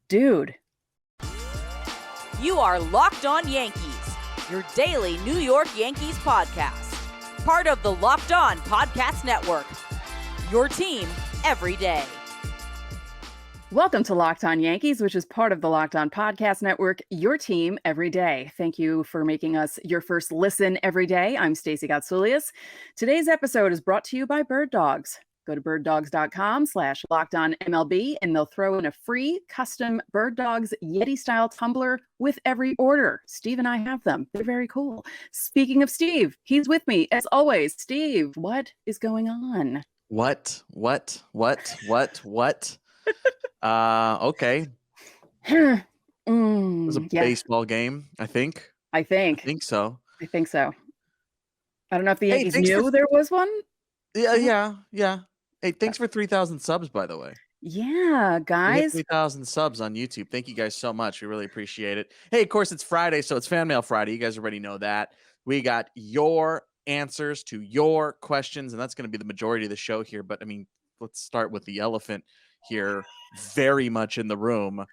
Dude. You are Locked On Yankees, your daily New York Yankees podcast. Part of the Locked On Podcast Network. Your team every day. Welcome to Locked On Yankees, which is part of the Locked On Podcast Network, your team every day. Thank you for making us your first listen every day. I'm Stacey Gotsoulias. Today's episode is brought to you by Bird Dogs. Go to birddogs.com/LockedOnMLB and they'll throw in a free custom Bird Dogs Yeti-style tumbler with every order. Steve and I have them. They're very cool. Speaking of Steve, he's with me as always. Steve, what is going on? What? Okay. It was a baseball game, I think. I think so. I don't know if the Yankees knew there was one. Yeah. Hey, thanks for 3,000 subs, by the way. Yeah, guys. 3,000 subs on YouTube. Thank you guys so much. We really appreciate it. Hey, of course, it's Friday, so it's Fanmail Friday. You guys already know that. We got your answers to your questions, and that's going to be the majority of the show here. But, I mean, let's start with the elephant here, very much in the room.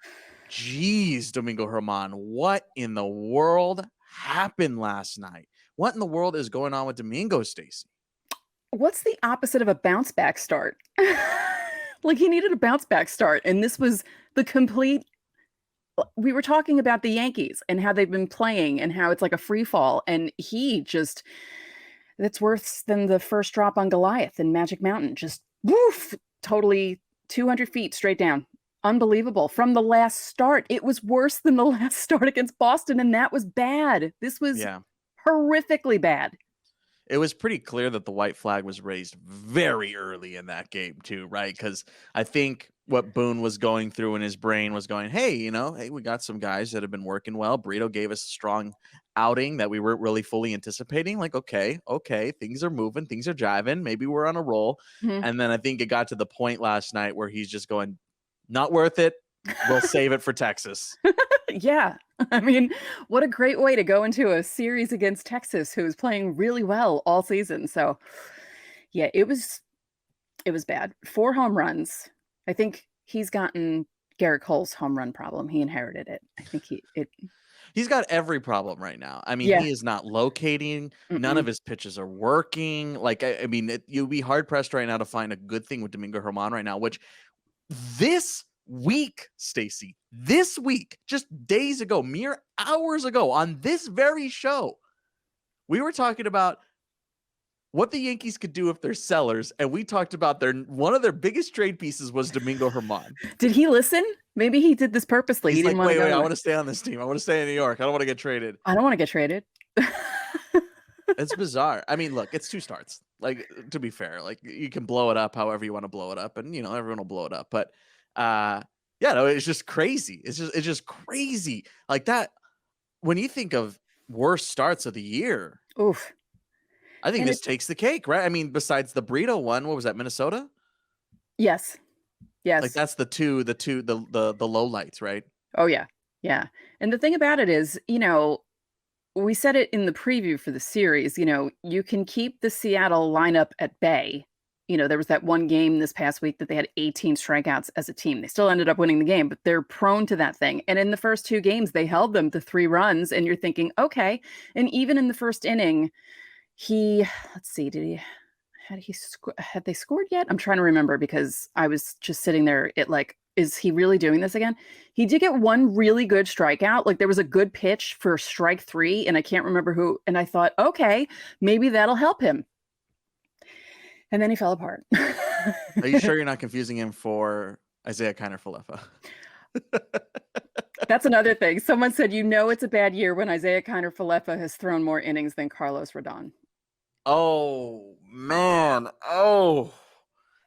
Jeez, Domingo Germán, what in the world happened last night? What in the world is going on with Domingo, Stacey? What's the opposite of a bounce back start? Like, he needed a bounce back start, and this was the complete. We were talking about the Yankees and how they've been playing and how it's like a free fall, and he just, that's worse than the first drop on Goliath in Magic Mountain. Just woof, totally 200 feet straight down. Unbelievable. From the last start, it was worse than the last start against Boston, and that was bad. This was horrifically bad. It was pretty clear that the white flag was raised very early in that game too, right? Because I think what Boone was going through in his brain was going, hey, we got some guys that have been working well. Brito gave us a strong outing that we weren't really fully anticipating. Like, okay, things are moving, things are jiving. Maybe we're on a roll. Mm-hmm. And then I think it got to the point last night where he's just going, not worth it. We'll save it for Texas. Yeah. I mean, what a great way to go into a series against Texas, who is playing really well all season. So, yeah, it was bad. 4 home runs. I think he's gotten Garrett Cole's home run problem. He inherited it. I think he's got every problem right now. I mean, He is not locating. Mm-mm. None of his pitches are working. Like, I mean, you'd be hard pressed right now to find a good thing with Domingo Germán right now, which this week, Stacey, just days ago, mere hours ago on this very show, we were talking about what the Yankees could do if they're sellers, and we talked about one of their biggest trade pieces was Domingo Germán. Did he listen? Maybe he did this purposely. He's like, wait, I want to stay on this team. I want to stay in New York. I don't want to get traded. I don't want to get traded. It's bizarre. I mean, look, it's 2 starts. Like, to be fair, like, you can blow it up however you want to blow it up, and everyone will blow it up. But it's just crazy. It's just crazy. Like that. When you think of worst starts of the year, oof. I think this takes the cake, right? I mean, besides the Brito one, what was that, Minnesota? Yes. Like that's the low lights, right? Oh yeah. Yeah. And the thing about it is, we said it in the preview for the series, you can keep the Seattle lineup at bay. There was that one game this past week that they had 18 strikeouts as a team. They still ended up winning the game, but they're prone to that thing. And in the first 2 games, they held them to 3 runs. And you're thinking, okay. And even in the first inning, had they scored yet? I'm trying to remember because I was just sitting there. Is he really doing this again? He did get one really good strikeout. Like there was a good pitch for strike 3 and I can't remember who. And I thought, okay, maybe that'll help him. And then he fell apart. Are you sure you're not confusing him for Isaiah Kiner-Falefa? That's another thing. Someone said, it's a bad year when Isaiah Kiner-Falefa has thrown more innings than Carlos Rodon. Oh, man. Oh.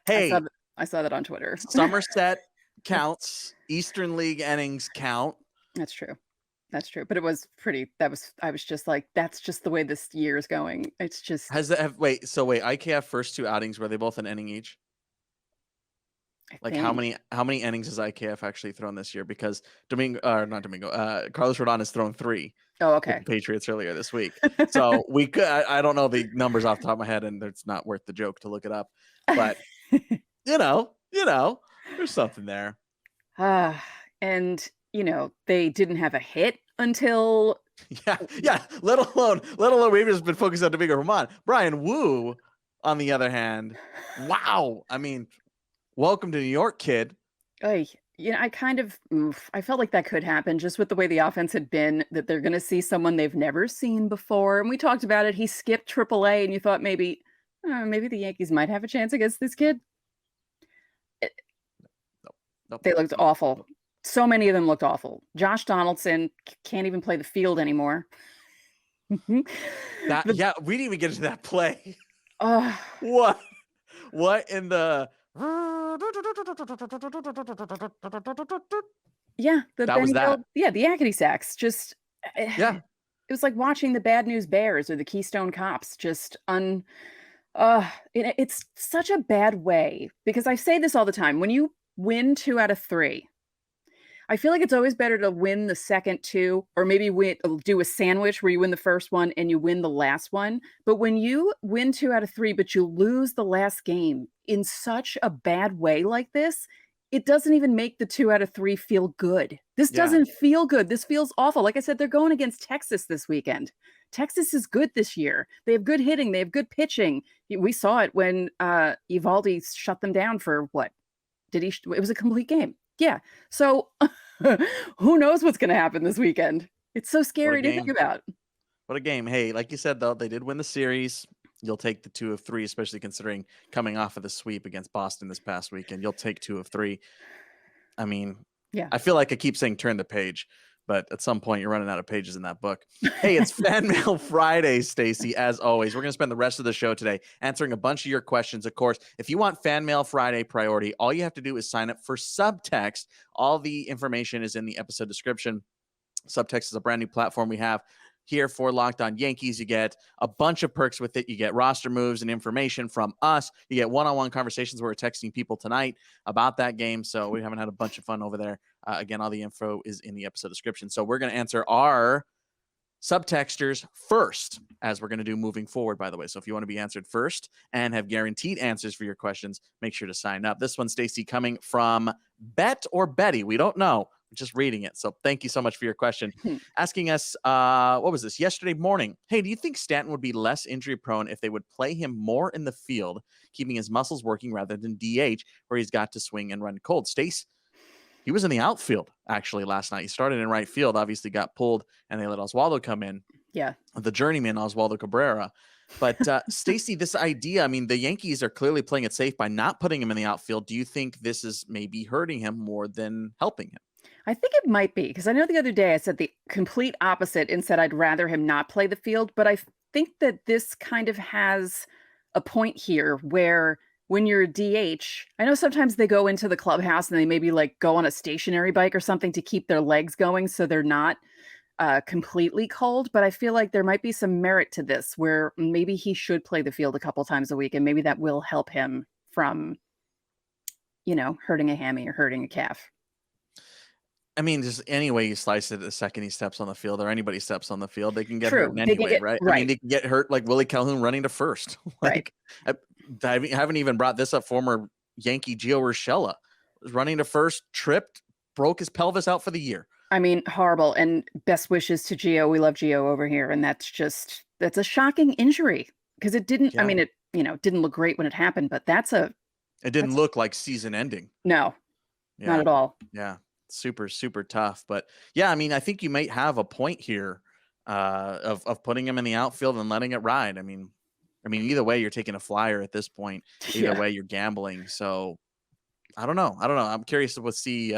Hey. I saw that on Twitter. Somerset counts. Eastern League innings count. That's true. But it was I was just like, that's just the way this year is going. It's just. Wait, IKF first 2 outings, were they both an inning each? How many innings has IKF actually thrown this year? Because Carlos Rodon has thrown 3. Oh, okay. With the Patriots earlier this week. So we could. I don't know the numbers off the top of my head, and it's not worth the joke to look it up. But there's something there. And, they didn't have a hit until. Yeah. Let alone we've just been focused on Domingo Germán. Brian Wu, on the other hand, wow. I mean, welcome to New York, kid. I felt like that could happen just with the way the offense had been, that they're going to see someone they've never seen before. And we talked about it. He skipped AAA, and you thought maybe the Yankees might have a chance against this kid. Nope. They looked awful. So many of them looked awful. Josh Donaldson can't even play the field anymore. We didn't even get into that play. What in the... Yeah, the yakety sax. Just it was like watching the Bad News Bears or the Keystone Cops. It's such a bad way, because I say this all the time. When you win 2 out of 3, I feel like it's always better to win the second 2, or maybe do a sandwich where you win the first one and you win the last one. But when you win 2 out of 3, but you lose the last game in such a bad way like this, it doesn't even make the 2 out of 3 feel good. This doesn't feel good. This feels awful. Like I said, they're going against Texas this weekend. Texas is good this year. They have good hitting. They have good pitching. We saw it when Eovaldi shut them down for what? It was a complete game. Yeah. So who knows what's going to happen this weekend? It's so scary to think about. What a game. Hey, like you said, though, they did win the series. You'll take the 2 of 3, especially considering coming off of the sweep against Boston this past weekend. You'll take 2 of 3. I mean, I feel like I keep saying turn the page, but at some point you're running out of pages in that book. Hey, it's Fanmail Friday, Stacey. As always, we're going to spend the rest of the show today answering a bunch of your questions. Of course, if you want Fanmail Friday priority, all you have to do is sign up for Subtext. All the information is in the episode description. Subtext is a brand new platform we have here for Locked On Yankees. You get a bunch of perks with it. You get roster moves and information from us. You get one-on-one conversations where we're texting people tonight about that game. So we haven't had a bunch of fun over there. Again, all the info is in the episode description. So we're going to answer our subtexters first, as we're going to do moving forward, by the way. So if you want to be answered first and have guaranteed answers for your questions, make sure to sign up. This one, Stacey, coming from Bet or Betty. We don't know. Just reading it. So thank you so much for your question. Asking us, what was this? Yesterday morning. Hey, do you think Stanton would be less injury prone if they would play him more in the field, keeping his muscles working rather than DH, where he's got to swing and run cold? Stace, he was in the outfield actually last night. He started in right field, obviously got pulled, and they let Oswaldo come in. Yeah. The journeyman, Oswaldo Cabrera. But Stacey, this idea, I mean, the Yankees are clearly playing it safe by not putting him in the outfield. Do you think this is maybe hurting him more than helping him? I think it might be, because I know the other day I said the complete opposite and said I'd rather him not play the field. But I think that this kind of has a point here where when you're a DH, I know sometimes they go into the clubhouse and they maybe like go on a stationary bike or something to keep their legs going so they're not completely cold. But I feel like there might be some merit to this where maybe he should play the field a couple times a week, and maybe that will help him from, hurting a hammy or hurting a calf. I mean, just any way you slice it, the second he steps on the field or anybody steps on the field, they can get hurt anyway, right? I mean, they can get hurt like Willie Calhoun running to first. I haven't even brought this up. Former Yankee Gio Urshela was running to first, tripped, broke his pelvis out for the year. I mean, horrible. And best wishes to Gio. We love Gio over here. And that's a shocking injury, because it didn't, it didn't look great when it happened, but it didn't look like season ending. No, not at all. Yeah. Super, super tough. But yeah, I mean, I think you might have a point here of putting him in the outfield and letting it ride. I mean, either way, you're taking a flyer at this point. Either way, you're gambling. So I don't know. I'm curious to see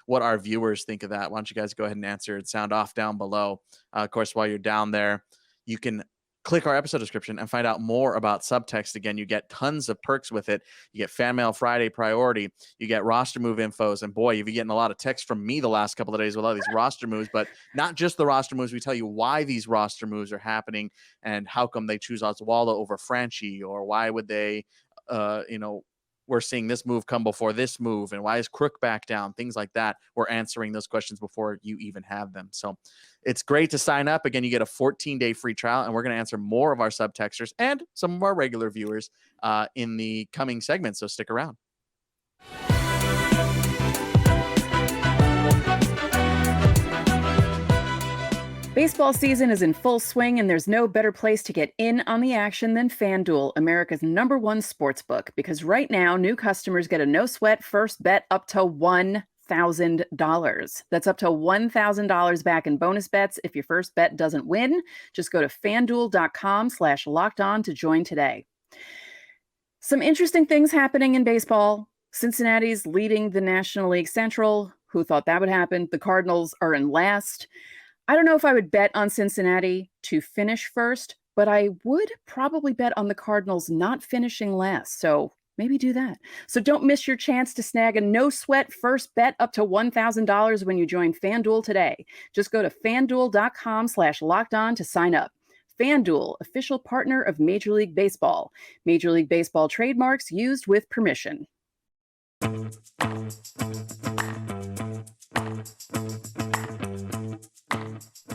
what our viewers think of that. Why don't you guys go ahead and answer it? Sound off down below. Of course, while you're down there, you can click our episode description and find out more about Subtext. Again, you get tons of perks with it. You get Fanmail Friday priority. You get roster move infos. And boy, you've been getting a lot of text from me the last couple of days with all these roster moves, but not just the roster moves. We tell you why these roster moves are happening and how come they choose Oswaldo over Franchi, or why would they, we're seeing this move come before this move, and why is Crook back down? Things like that. We're answering those questions before you even have them. So it's great to sign up. Again, you get a 14-day free trial, and we're going to answer more of our subtexters and some of our regular viewers in the coming segments. So stick around. Baseball season is in full swing, and there's no better place to get in on the action than FanDuel, America's #1 sportsbook. Because right now, new customers get a no-sweat first bet up to $1,000. That's up to $1,000 back in bonus bets if your first bet doesn't win. Just go to FanDuel.com/lockedon to join today. Some interesting things happening in baseball. Cincinnati's leading the National League Central. Who thought that would happen? The Cardinals are in last. I don't know if I would bet on Cincinnati to finish first, but I would probably bet on the Cardinals not finishing last. So maybe do that. So don't miss your chance to snag a no-sweat first bet up to $1,000 when you join FanDuel today. Just go to FanDuel.com/lockedon to sign up. FanDuel, official partner of Major League Baseball. Major League Baseball trademarks used with permission.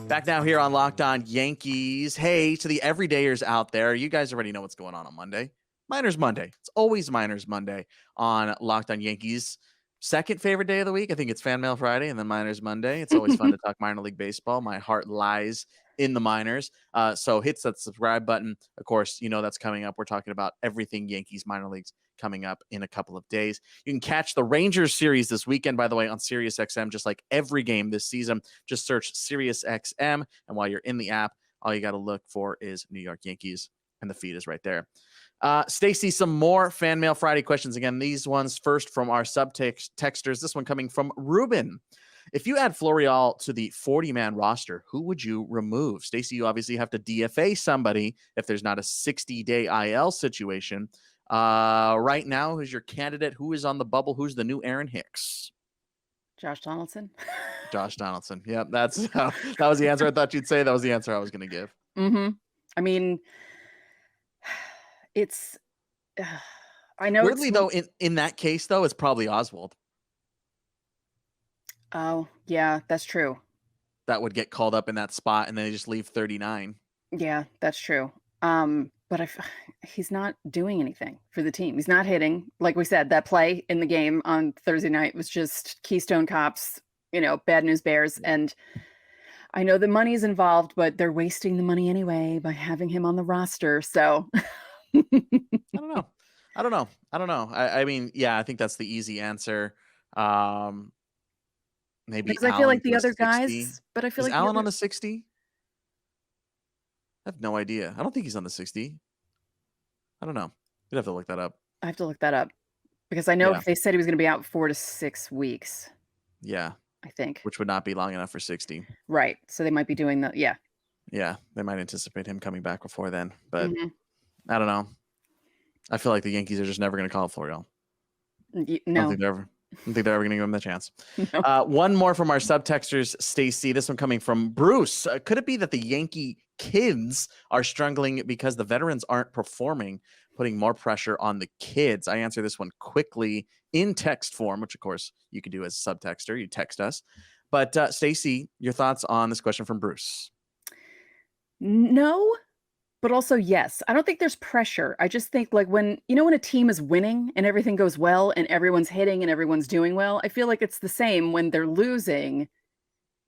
Back now here on Locked On Yankees. Hey, to the everydayers out there, you guys already know what's going on Monday. Miners Monday. It's always Miners Monday on Locked On Yankees. Second favorite day of the week, I think it's Fanmail Friday and then Miners Monday. It's always fun to talk minor league baseball. My heart lies in the minors. So hit that subscribe button. Of course, you know that's coming up. We're talking about everything Yankees minor leagues coming up in a couple of days. You can catch the Rangers series this weekend, by the way, on SiriusXM, just like every game this season. Just search SiriusXM, and while you're in the app, all you got to look for is New York Yankees, and the feed is right there. Stacey, some more Fan Mail Friday questions. Again, these ones first from our subtexters. This one coming from Ruben. If you add Florial to the 40-man roster, who would you remove? Stacey, you obviously have to DFA somebody if there's not a 60-day IL situation. Right now, who's your candidate? Who is on the bubble? Who's the new Aaron Hicks? Josh Donaldson. Josh Donaldson. Yep, that was the answer I thought you'd say. That was the answer I was going to give. Mm-hmm. I mean, it's I know. Weirdly, though, in that case, though, it's probably Oswald. Oh, yeah, that's true. That would get called up in that spot, and then they just leave 39. Yeah, that's true. But he's not doing anything for the team. He's not hitting. Like we said, that play in the game on Thursday night was just Keystone Cops, bad news bears. And I know the money's involved, but they're wasting the money anyway by having him on the roster. So I don't know. I mean, yeah, I think that's the easy answer. Maybe because I feel like the other guys, but I feel like Allen on the 60. I have no idea. I don't think he's on the 60. I don't know. You'd have to look that up. I have to look that up because I know they said he was going to be out 4 to 6 weeks. Yeah. I think. Which would not be long enough for 60. Right. So they might be doing that. Yeah. Yeah. They might anticipate him coming back before then. But I don't know. I feel like the Yankees are just never going to call Florial. No. I don't think they're ever going to give him the chance. No. One more from our subtexters, Stacey. This one coming from Bruce. Could it be that the Yankee kids are struggling because the veterans aren't performing, putting more pressure on the kids? I answer this one quickly in text form, which of course you could do as a subtexter. You text us. But Stacey, your thoughts on this question from Bruce? No. But also, yes, I don't think there's pressure. I just think like when a team is winning and everything goes well and everyone's hitting and everyone's doing well, I feel like it's the same when they're losing.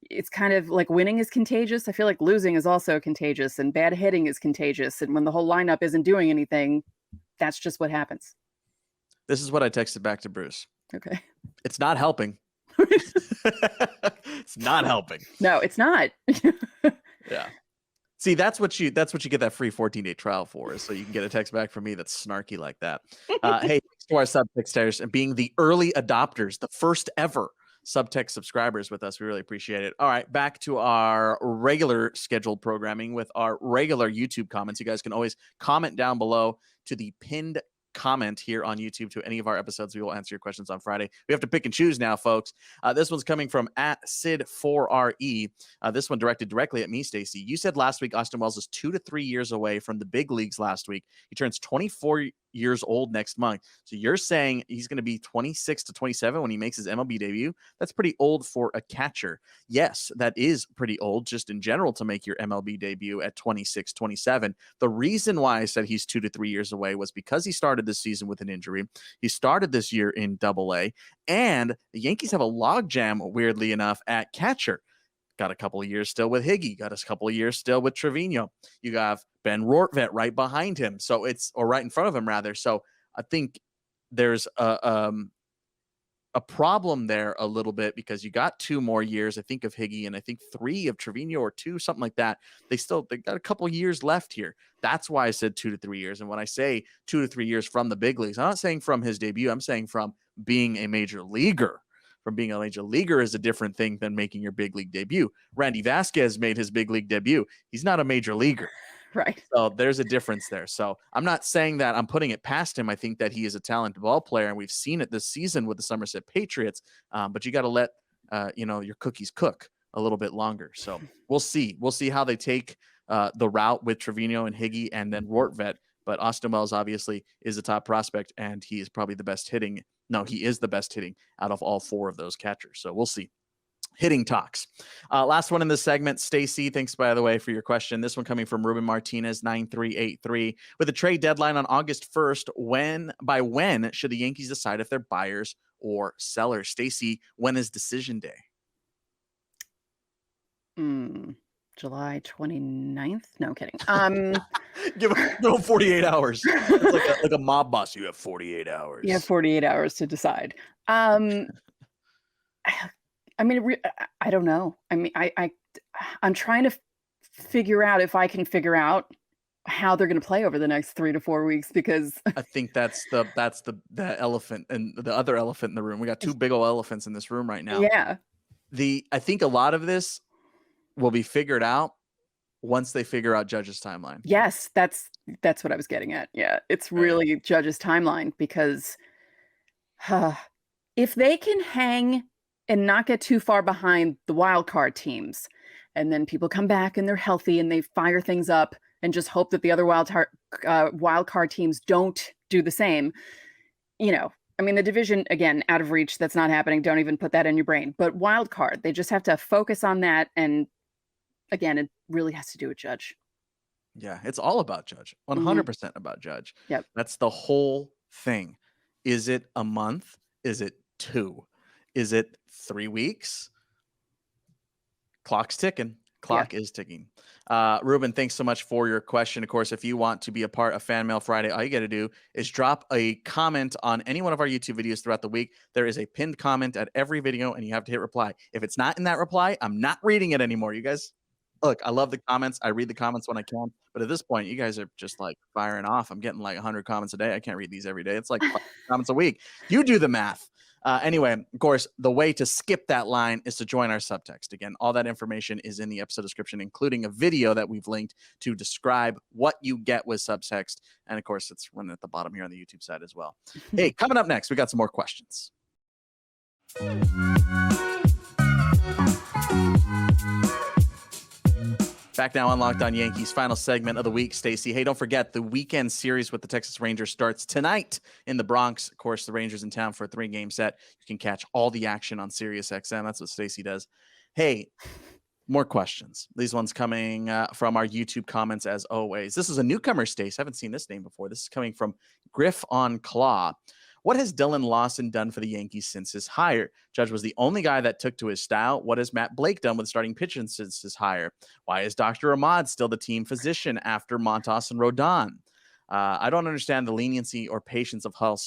It's kind of like winning is contagious. I feel like losing is also contagious and bad hitting is contagious. And when the whole lineup isn't doing anything, that's just what happens. This is what I texted back to Bruce. Okay. It's not helping. It's not helping. No, it's not. Yeah. See, that's what you get that free 14-day trial for, so you can get a text back from me that's snarky like that. Hey, thanks to our subtexters and being the early adopters, the first ever subtext subscribers with us. We really appreciate it. All right, back to our regular scheduled programming with our regular YouTube comments. You guys can always comment down below to the pinned comment here on YouTube to any of our episodes. We will answer your questions on Friday. We have to pick and choose now, folks. This one's coming from @Sid4RE. This one directed directly at me, Stacey. You said last week Austin Wells is 2 to 3 years away from the big leagues last week. He turns 24 years old next month. So you're saying he's going to be 26 to 27 when he makes his MLB debut? That's pretty old for a catcher. Yes, that is pretty old just in general to make your MLB debut at 26, 27. The reason why I said he's 2 to 3 years away was because he started this season with an injury. He started this year in Double-A, and the Yankees have a logjam, weirdly enough, at catcher. got a couple of years still with Higgy, got a couple of years still with Trevino. You have Ben Rortvedt right behind him. Or right in front of him rather. So I think there's a problem there a little bit because you got 2 more years, I think, of Higgy and I think 3 of Trevino or 2, something like that. They got a couple years left here. That's why I said 2 to 3 years. And when I say 2 to 3 years from the big leagues, I'm not saying from his debut. I'm saying from being a major leaguer. From being a major leaguer is a different thing than making your big league debut. Randy Vasquez made his big league debut. He's not a major leaguer. Right. So there's a difference there. So I'm not saying that I'm putting it past him. I think that he is a talented ball player, and we've seen it this season with the Somerset Patriots. But you got to let your cookies cook a little bit longer. So we'll see. We'll see how they take the route with Trevino and Higgy and then Rortvedt. But Austin Wells obviously is the top prospect, and he is probably the best hitting. No, he is the best hitting out of all 4 of those catchers. So we'll see. Hitting talks. Last one in this segment. Stacey, thanks, by the way, for your question. This one coming from Ruben Martinez, 9383. With a trade deadline on August 1st, by when should the Yankees decide if they're buyers or sellers? Stacey, when is decision day? July 29th? No, I'm kidding. Give them 48 hours. It's like a mob boss. You have 48 hours. You have 48 hours to decide. I mean, I don't know. I mean, I'm trying to figure out if I can figure out how they're going to play over the next 3 to 4 weeks, because I think that's the elephant and the other elephant in the room. We got 2 big old elephants in this room right now. Yeah. I think a lot of this will be figured out once they figure out Judge's timeline. Yes, that's what I was getting at. Yeah, it's really Judge's timeline, because if they can hang and not get too far behind the wild card teams, and then people come back and they're healthy and they fire things up and just hope that the other wild card teams don't do the same. I mean, the division, again, out of reach, that's not happening. Don't even put that in your brain. But wild card, they just have to focus on that. And again, it really has to do with Judge. Yeah, it's all about Judge. 100% about Judge. Yep. That's the whole thing. Is it a month? Is it 2? Is it 3 weeks? Clock's ticking. Clock is ticking. Ruben, thanks so much for your question. Of course, if you want to be a part of Fanmail Friday, all you got to do is drop a comment on any one of our YouTube videos throughout the week. There is a pinned comment at every video, and you have to hit reply. If it's not in that reply, I'm not reading it anymore. You guys, look, I love the comments. I read the comments when I can. But at this point, you guys are just like firing off. I'm getting like 100 comments a day. I can't read these every day. It's like 5 comments a week. You do the math. Anyway, of course, the way to skip that line is to join our subtext. Again, all that information is in the episode description, including a video that we've linked to describe what you get with subtext. And of course, it's running at the bottom here on the YouTube side as well. Hey, coming up next, we got some more questions. Back now on Locked On Yankees, final segment of the week, Stacey. Hey, don't forget, the weekend series with the Texas Rangers starts tonight in the Bronx. Of course, the Rangers in town for a 3-game set. You can catch all the action on SiriusXM. That's what Stacey does. Hey, more questions. These ones coming from our YouTube comments, as always. This is a newcomer, Stace. I haven't seen this name before. This is coming from Griff on Claw. What has Dillion Lawson done for the Yankees since his hire? Judge was the only guy that took to his style. What has Matt Blake done with starting pitching since his hire? Why is Dr. Ahmad still the team physician after Montas and Rodon? I don't understand the leniency or patience of Hal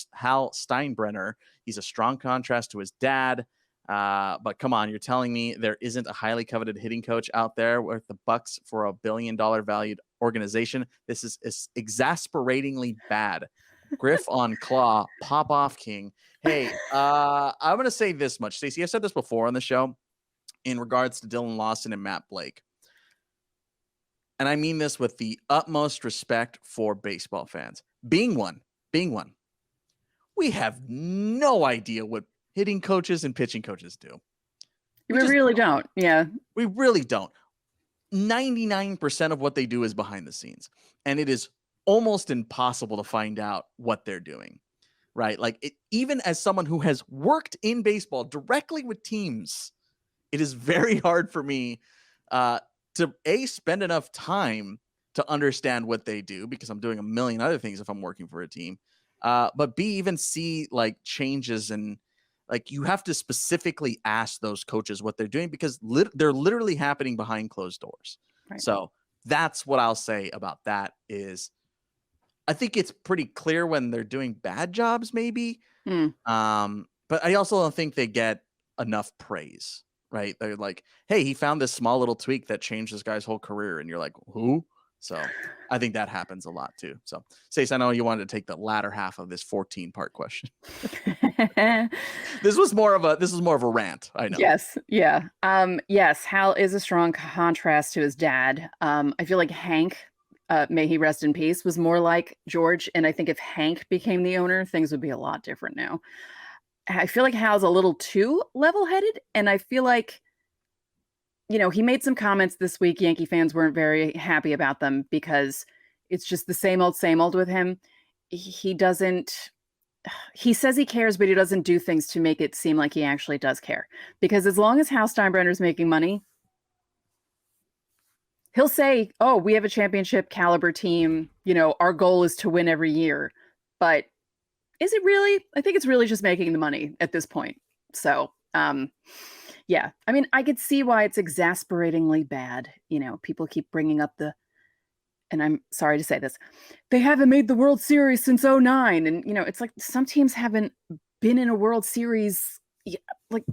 Steinbrenner. He's a strong contrast to his dad. But come on, you're telling me there isn't a highly coveted hitting coach out there worth the bucks for a $1 billion valued organization? This is exasperatingly bad. Griff on Claw, pop off king. Hey, I'm going to say this much, Stacey. I've said this before on the show in regards to Dillion Lawson and Matt Blake. And I mean this with the utmost respect for baseball fans. Being one, we have no idea what hitting coaches and pitching coaches do. We really don't. Yeah. We really don't. 99% of what they do is behind the scenes. And it is almost impossible to find out what they're doing, right? Like even as someone who has worked in baseball directly with teams, it is very hard for me to spend enough time to understand what they do, because I'm doing a million other things if I'm working for a team. But B, even see like changes and Like, you have to specifically ask those coaches what they're doing, because they're literally happening behind closed doors. Right. So that's what I'll say about that. Is I think it's pretty clear when they're doing bad jobs, maybe. But I also don't think they get enough praise, right? They're like, hey, he found this small little tweak that changed this guy's whole career. And you're like, who? So I think that happens a lot too. So Stacey, I know you wanted to take the latter half of this 14-part question. This was more of a rant. I know. Yes. Yeah. Yes. Hal is a strong contrast to his dad. I feel like Hank, may he rest in peace, was more like George. And I think if Hank became the owner, things would be a lot different now. I feel like Hal's a little too level-headed. And I feel like, he made some comments this week. Yankee fans weren't very happy about them because it's just the same old with him. He says he cares, but he doesn't do things to make it seem like he actually does care. Because as long as Hal Steinbrenner is making money, he'll say, oh, we have a championship caliber team. Our goal is to win every year. But is it really? I think it's really just making the money at this point. So, yeah, I mean, I could see why it's exasperatingly bad. People keep bringing up and I'm sorry to say this, they haven't made the World Series since 2009. And, it's like some teams haven't been in a World Series. Like,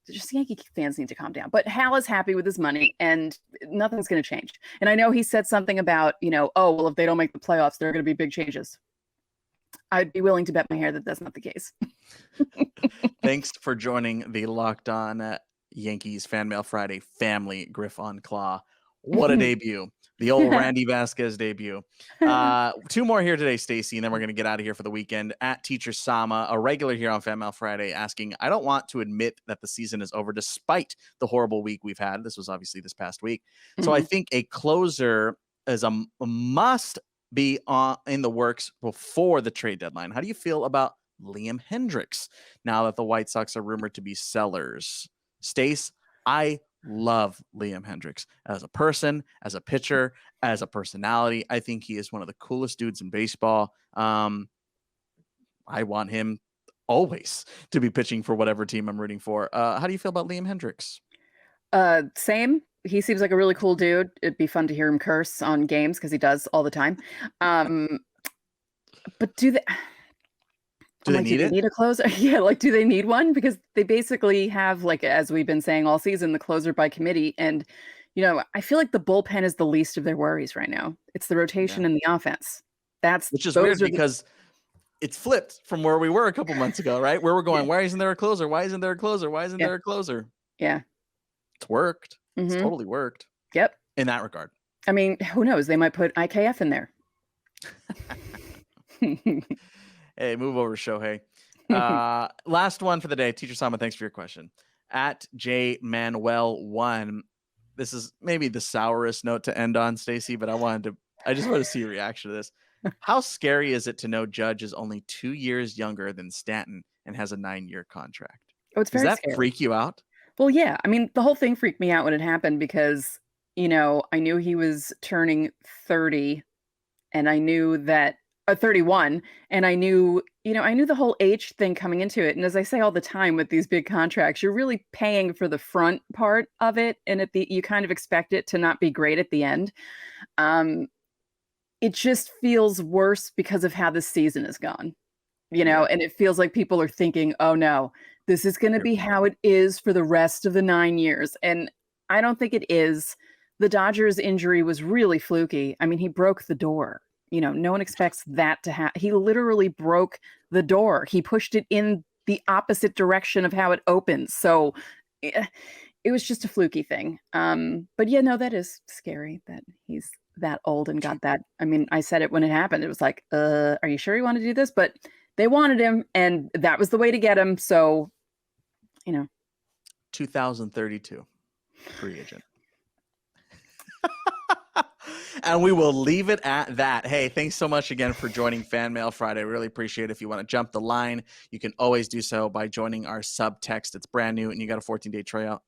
just Yankee fans need to calm down. But Hal is happy with his money and nothing's going to change. And I know he said something about, oh, well, if they don't make the playoffs, there are going to be big changes. I'd be willing to bet my hair that that's not the case. Thanks for joining the Locked On Yankees Fanmail Friday family Griff on Claw. What a debut. The old Randy Vasquez debut. 2 more here today, Stacey, and then we're going to get out of here for the weekend. At Teacher Sama, a regular here on Fanmail Friday, asking, I don't want to admit that the season is over despite the horrible week we've had. This was obviously this past week. So I think a closer is a must be in the works before the trade deadline. How do you feel about Liam Hendriks now that the White Sox are rumored to be sellers? Stace, I love Liam Hendriks as a person, as a pitcher, as a personality. I think he is one of the coolest dudes in baseball. I want him always to be pitching for whatever team I'm rooting for. How do you feel about Liam Hendriks? Same. He seems like a really cool dude. It'd be fun to hear him curse on games because he does all the time. But do they need a closer? Yeah, like, do they need one? Because they basically have, like, as we've been saying all season, the closer by committee. And, I feel like the bullpen is the least of their worries right now. It's the rotation and the offense. Which is weird because it's flipped from where we were a couple months ago, right? Where we're going, why isn't there a closer? Why isn't there a closer? Why isn't there a closer? Yeah. It's worked. It's totally worked. Yep. In that regard. I mean, who knows? They might put IKF in there. Hey, move over, Shohei. Last one for the day. Teacher Sama, thanks for your question. At J Manuel 1. This is maybe the sourest note to end on, Stacey, but I just want to see your reaction to this. How scary is it to know Judge is only 2 years younger than Stanton and has a 9-year contract? Oh, it's very Does that scary. freak you out? Well, yeah. I mean, the whole thing freaked me out when it happened because, I knew he was turning 30 and I knew that 31 and I knew the whole age thing coming into it. And as I say all the time with these big contracts, you're really paying for the front part of it. And you kind of expect it to not be great at the end. It just feels worse because of how this season has gone, and it feels like people are thinking, oh no, this is going to be how it is for the rest of the 9 years. And I don't think it is. The Dodgers injury was really fluky. I mean, he broke the door. No one expects that to happen. He literally broke the door. He pushed it in the opposite direction of how it opens. So it was just a fluky thing. But yeah, no, that is scary that he's that old and got that. I mean, I said it when it happened. It was like, are you sure you want to do this? But they wanted him and that was the way to get him. So, 2032 free agent. And we will leave it at that. Hey, thanks so much again for joining Fanmail Friday. Really appreciate it. If you want to jump the line, you can always do so by joining our Subtext. It's brand new and you got a 14-day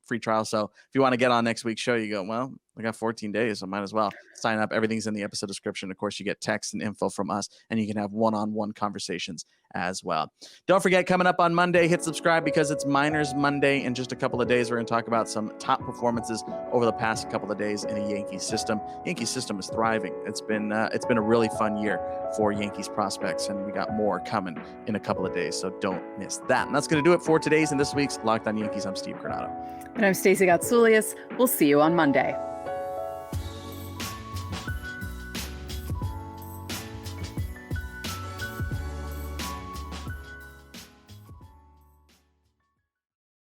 free trial. So if you want to get on next week's show, you go, well, We got 14 days, so might as well sign up. Everything's in the episode description. Of course, you get text and info from us, and you can have one-on-one conversations as well. Don't forget, coming up on Monday, hit subscribe because it's Miners Monday. In just a couple of days, we're going to talk about some top performances over the past couple of days in the Yankees system. Yankees system is thriving. It's been a really fun year for Yankees prospects, and we got more coming in a couple of days, so don't miss that. And that's going to do it for today's and this week's Locked On Yankees. I'm Steve Granado. And I'm Stacey Gatsoulias. We'll see you on Monday.